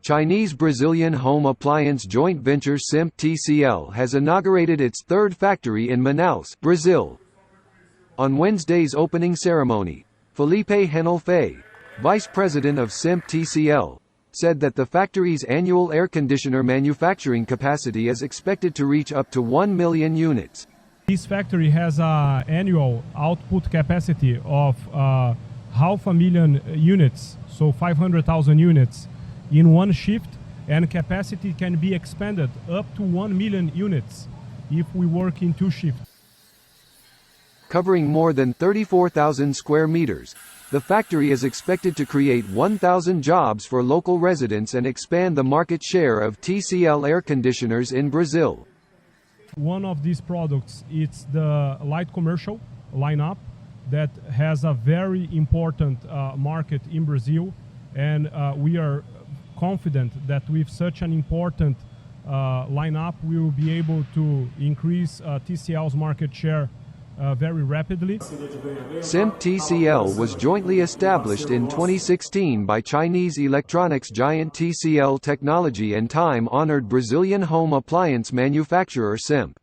Chinese-Brazilian home appliance joint venture SIMP TCL has inaugurated its third factory in Manaus, Brazil. On Wednesday's opening ceremony, Felipe Henel, vice president of SIMP TCL, said that the factory's annual air conditioner manufacturing capacity is expected to reach up to 1 million units. This factory has an annual output capacity of 500,000 units, so 500,000 units in one shift, and capacity can be expanded up to 1 million units if we work in two shifts. Covering more than 34,000 square meters, the factory is expected to create 1,000 jobs for local residents and expand the market share of TCL air conditioners in Brazil. One of these products is the light commercial lineup that has a very important market in Brazil, and we are confident that with such an important lineup we will be able to increase TCL's market share very rapidly. SIMP TCL was jointly established in 2016 by Chinese electronics giant TCL Technology and time-honored Brazilian home appliance manufacturer SIMP.